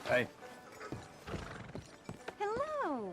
Hey. Hello.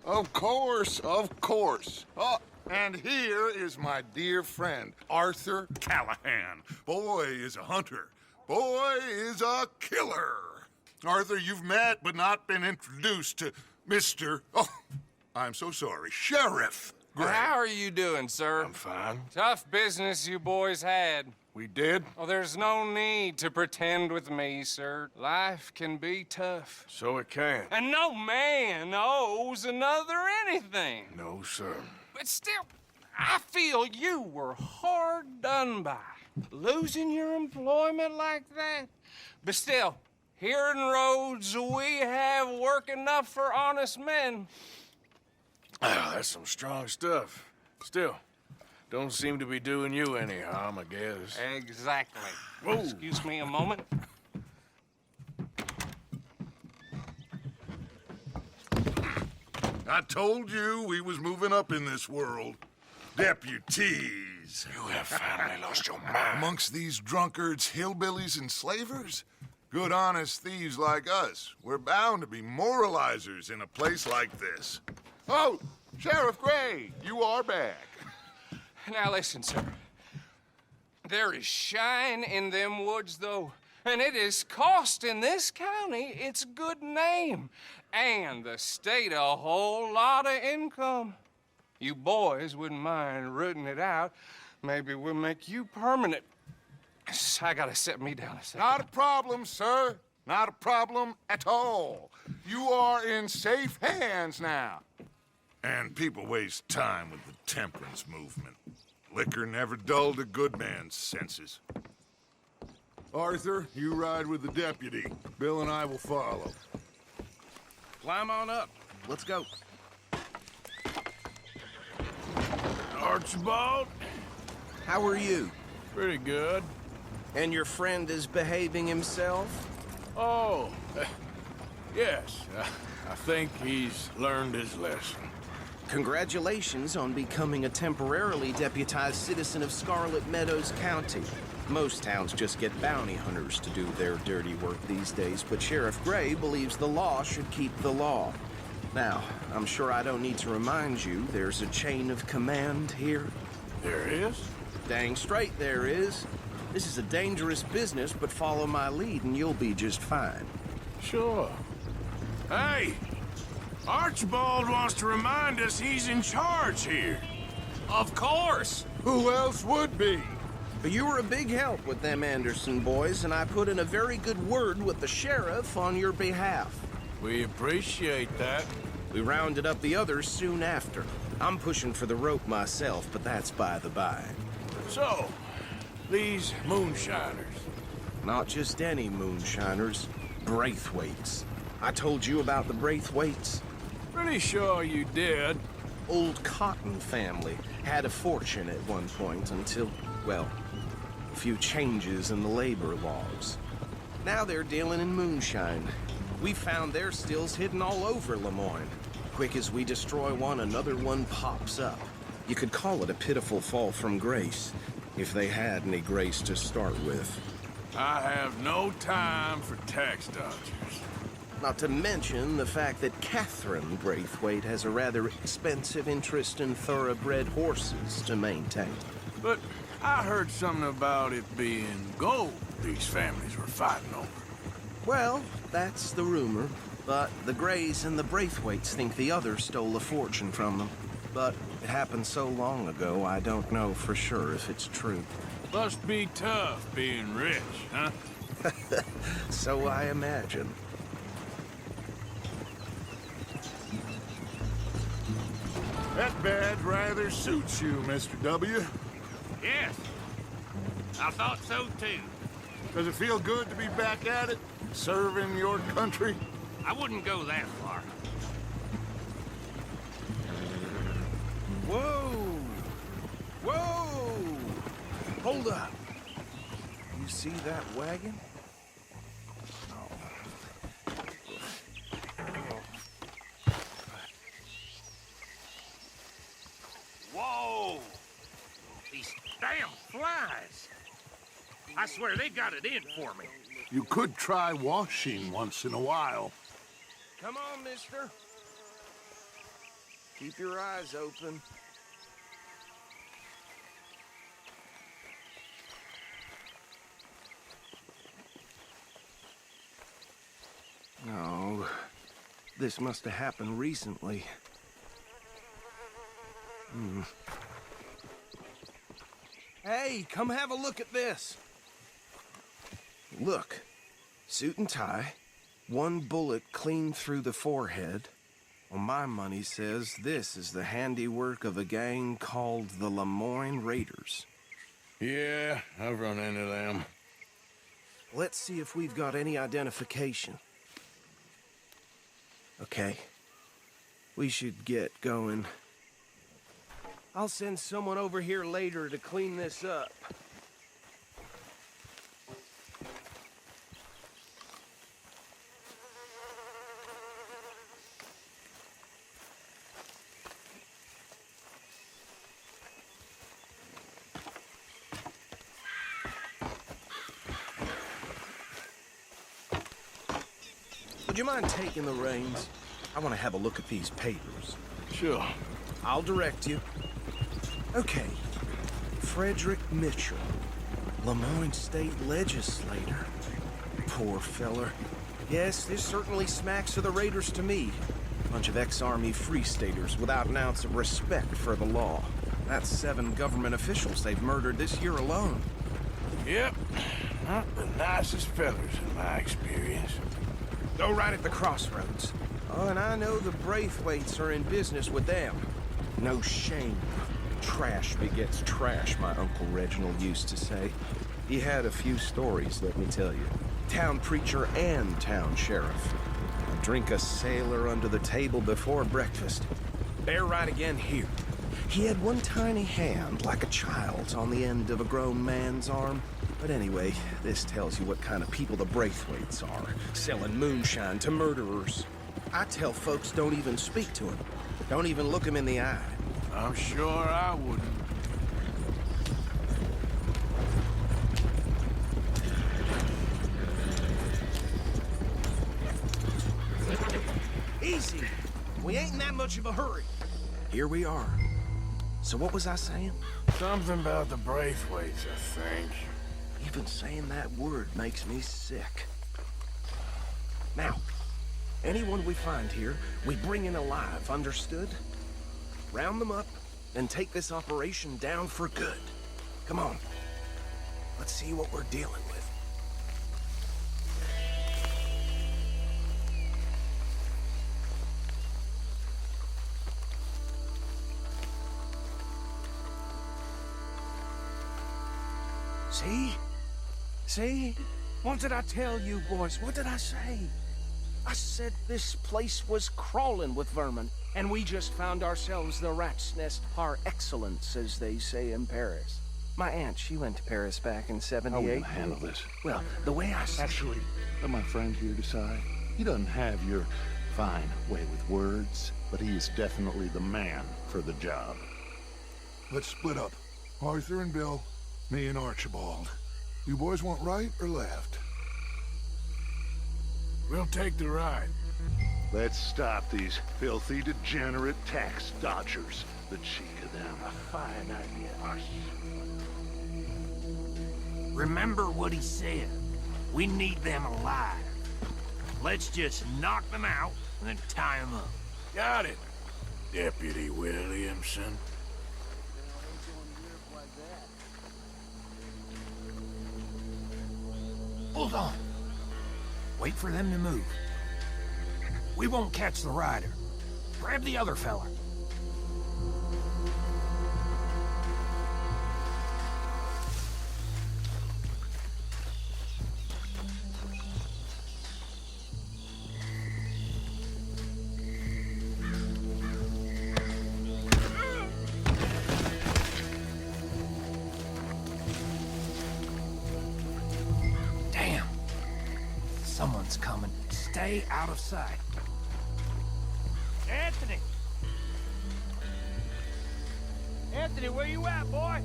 Of course, of course. Oh, and here is my dear friend, Arthur Callahan. Boy is a hunter. Boy is a killer. Arthur, you've met but not been introduced to Mr. Oh, I'm so sorry, Sheriff Gray. How are you doing, sir? I'm fine. Tough business you boys had. We did? Oh, there's no need to pretend with me, sir. Life can be tough. So it can. And no man owes another anything. No, sir. But still, I feel you were hard done by. Losing your employment like that. But still, here in Rhodes, we have work enough for honest men. Ah, that's some strong stuff. Still, don't seem to be doing you any harm, I guess. Exactly. Whoa. Excuse me a moment. I told you we was moving up in this world. Deputies. You have finally lost your mind. Amongst these drunkards, hillbillies, and slavers? Good, honest thieves like us. We're bound to be moralizers in a place like this. Oh, Sheriff Gray, you are back. Now listen, sir. There is shine in them woods, though, and it is costing this county its good name and the state a whole lot of income. You boys wouldn't mind rooting it out. Maybe we'll make you permanent. I gotta set me down a second. Not a problem, sir. Not a problem at all. You are in safe hands now. And people waste time with the temperance movement. Liquor never dulled a good man's senses. Arthur, you ride with the deputy. Bill and I will follow. Climb on up. Let's go. Archibald? How are you? Pretty good. And your friend is behaving himself? Oh, yes. I think he's learned his lesson. Congratulations on becoming a temporarily deputized citizen of Scarlet Meadows County. Most towns just get bounty hunters to do their dirty work these days, but Sheriff Gray believes the law should keep the law. Now, I'm sure I don't need to remind you there's a chain of command here. There is? Dang straight there is. This is a dangerous business, but follow my lead and you'll be just fine. Sure. Hey! Archibald wants to remind us he's in charge here. Of course! Who else would be? But you were a big help with them Anderson boys, and I put in a very good word with the sheriff on your behalf. We appreciate that. We rounded up the others soon after. I'm pushing for the rope myself, but that's by the by. So, these moonshiners. Not just any moonshiners, Braithwaites. I told you about the Braithwaites? Pretty sure you did. Old Cotton family had a fortune at one point until, well, a few changes in the labor laws. Now they're dealing in moonshine. We found their stills hidden all over Lemoyne. Quick as we destroy one, another one pops up. You could call it a pitiful fall from grace, if they had any grace to start with. I have no time for tax dodgers. Not to mention the fact that Catherine Braithwaite has a rather expensive interest in thoroughbred horses to maintain. But I heard something about it being gold these families were fighting over. Well, that's the rumor. But the Grays and the Braithwaites think the other stole a fortune from them. But it happened so long ago, I don't know for sure if it's true. Must be tough being rich, huh? So I imagine. That badge rather suits you, Mr. W. Yes, I thought so too. Does it feel good to be back at it, serving your country? I wouldn't go that far. Whoa! Whoa! Hold up. You see that wagon? Whoa! These damn flies. I swear they got it in for me. You could try washing once in a while. Come on, mister. Keep your eyes open. Oh, this must have happened recently. Hey, come have a look at this. Look, suit and tie, one bullet clean through the forehead. Well, my money says this is the handiwork of a gang called the Lemoyne Raiders. Yeah, I've run into them. Let's see if we've got any identification. Okay, we should get going. I'll send someone over here later to clean this up. Would you mind taking the reins? I want to have a look at these papers. Sure. I'll direct you. Okay. Frederick Mitchell, Lemoyne State Legislator. Poor feller. Yes, this certainly smacks of the Raiders to me. Bunch of ex-Army Free Staters without an ounce of respect for the law. That's 7 government officials they've murdered this year alone. Yep. Not the nicest fellers in my experience. Go right at the crossroads. Oh, and I know the Braithwaites are in business with them. No shame. Trash begets trash, my Uncle Reginald used to say. He had a few stories, let me tell you. Town preacher and town sheriff. Drink a sailor under the table before breakfast. Bear right again here. He had one tiny hand, like a child's, on the end of a grown man's arm. But anyway, this tells you what kind of people the Braithwaites are, selling moonshine to murderers. I tell folks don't even speak to him. Don't even look him in the eye. I'm sure I wouldn't. Easy. We ain't in that much of a hurry. Here we are. So what was I saying? Something about the Braithwaites, I think. Even saying that word makes me sick. Now, anyone we find here, we bring in alive, understood? Round them up, and take this operation down for good. Come on. Let's see what we're dealing with. See? See? What did I tell you, boys? What did I say? I said this place was crawling with vermin, and we just found ourselves the rat's nest par excellence, as they say in Paris. My aunt, she went to Paris back in '78. How are we gonna handle this? Well, the way I see... Actually, let my friend here decide. He doesn't have your fine way with words, but he is definitely the man for the job. Let's split up. Arthur and Bill, me and Archibald. You boys want right or left? We'll take the ride. Let's stop these filthy, degenerate tax dodgers. The cheek of them. A fine idea. Remember what he said. We need them alive. Let's just knock them out and then tie them up. Got it, Deputy Williamson. Hold on. Wait for them to move. We won't catch the rider. Grab the other fella. Damn. Someone's coming. Stay out of sight. Anthony! Anthony, where you at, boy?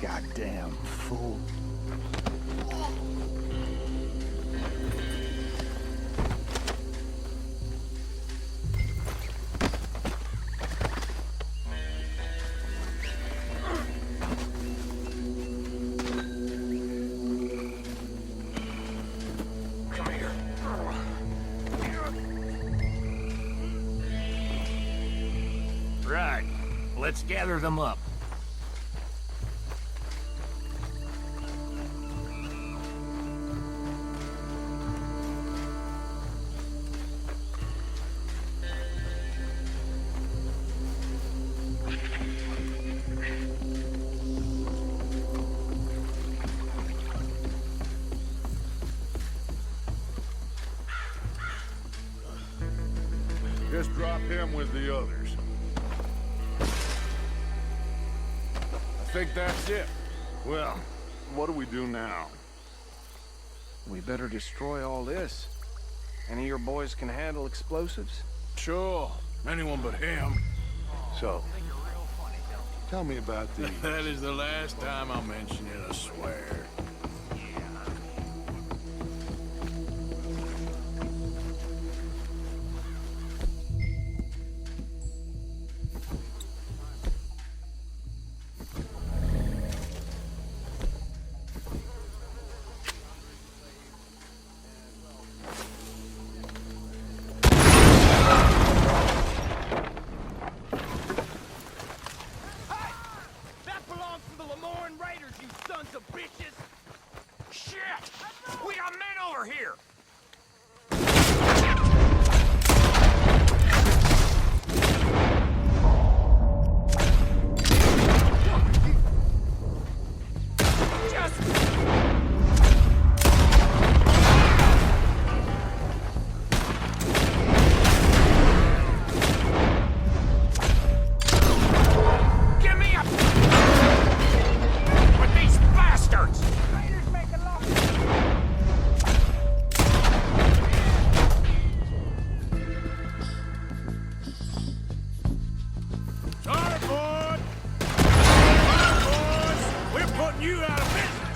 Goddamn fool. Right. Let's gather them up. Just drop him with the others. I think that's it. Well, what do we do now? We better destroy all this. Any of your boys can handle explosives? Sure. Anyone but him. So, tell me about these. That is the last time I'll mention it, I swear. We got men over here! Get me up! With these bastards! You out of business!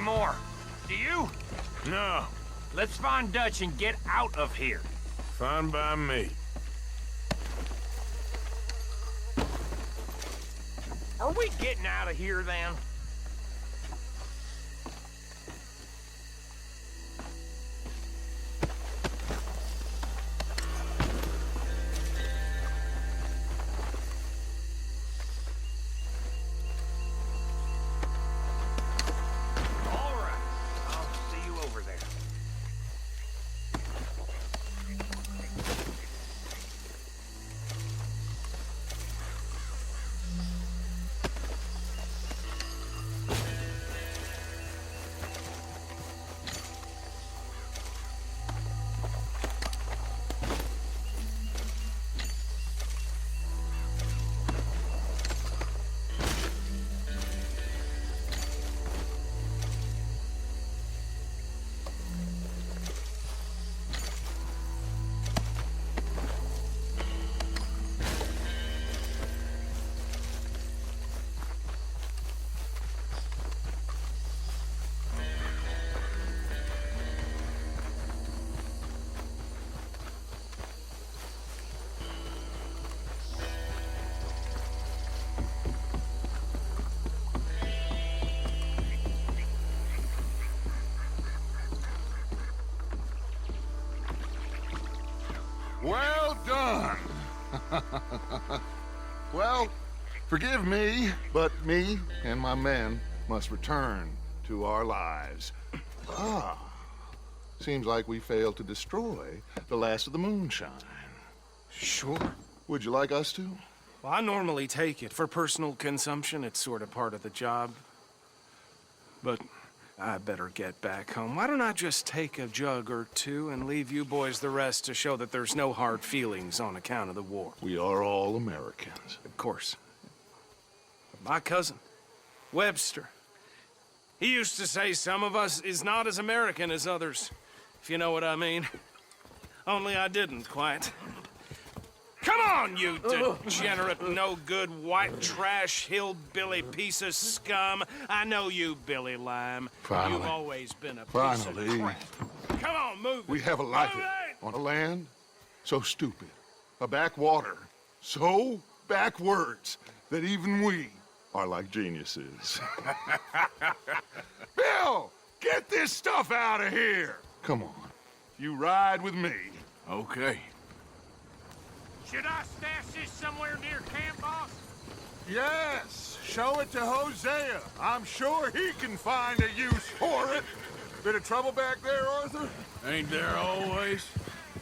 More. Do you? No. Let's find Dutch and get out of here. Fine by me. Are we getting out of here then? Well done. Well, forgive me, but me and my men must return to our lives. Ah, seems like we failed to destroy the last of the moonshine. Sure. Would you like us to? Well, I normally take it. For personal consumption, it's sort of part of the job. But I better get back home. Why don't I just take a jug or two and leave you boys the rest to show that there's no hard feelings on account of the war? We are all Americans. Of course. My cousin, Webster, he used to say some of us is not as American as others, if you know what I mean. Only I didn't quite. Come on, you degenerate, no-good, white trash, hillbilly piece of scum. I know you, Billy Lime. Finally. You've always been a piece Finally. of crap. Come on, move We it. have a life Move it! on a land so stupid, a backwater so backwards that even we are like geniuses. Bill, get this stuff out of here. Come on, you ride with me. Okay. Should I stash this somewhere near camp, boss? Yes, show it to Hosea. I'm sure he can find a use for it. Bit of trouble back there, Arthur? Ain't there always?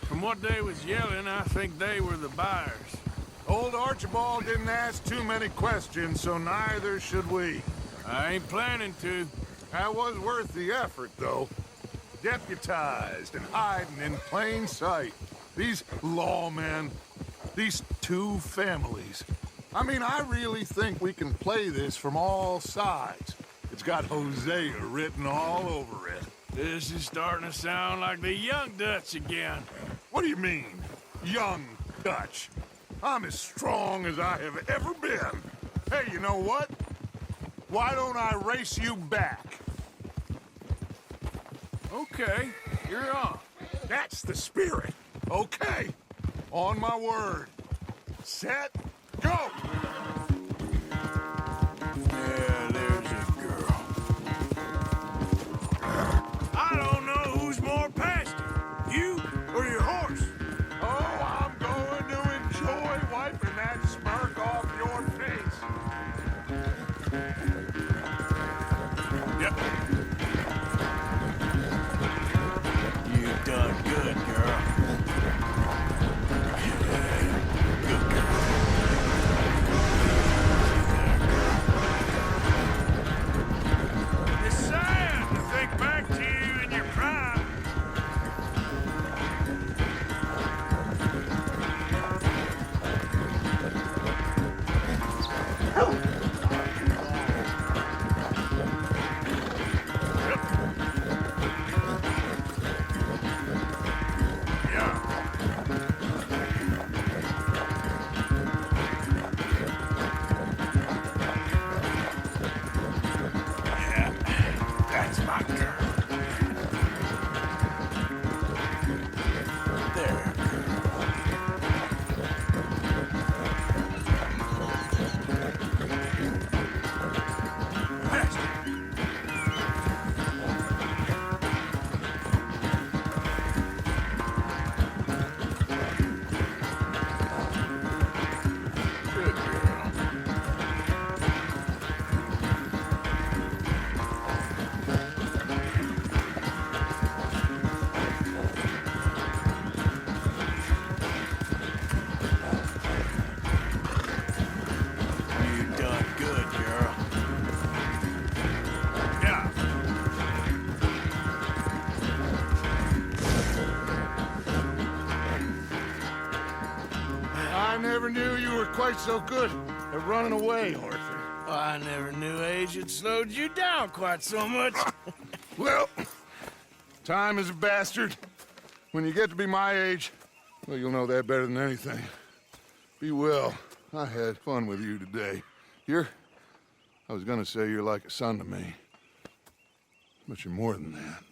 From what they was yelling, I think they were the buyers. Old Archibald didn't ask too many questions, so neither should we. I ain't planning to. That was worth the effort, though. Deputized and hiding in plain sight. These lawmen, these two families. I mean, I really think we can play this from all sides. It's got Hosea written all over it. This is starting to sound like the Young Dutch again. What do you mean, young Dutch? I'm as strong as I have ever been. Hey, you know what? Why don't I race you back? Okay, you're on. That's the spirit. Okay. On my word. Set, go! Yeah, there's a girl. I don't know who's more pasty, you or your horse. Oh, I'm going to enjoy wiping that smirk off your face. Yep. You done good, girl. Good girl. It's sad to think back to you in your prime. That's my girl. There, good girl. You done good, girl. Yeah. I never knew you were quite so good at running away, Arthur. I never knew age had slowed you down quite so much. Well, time is a bastard. When you get to be my age, well, you'll know that better than anything. Be well. I had fun with you today. I was gonna say you're like a son to me. But you're more than that.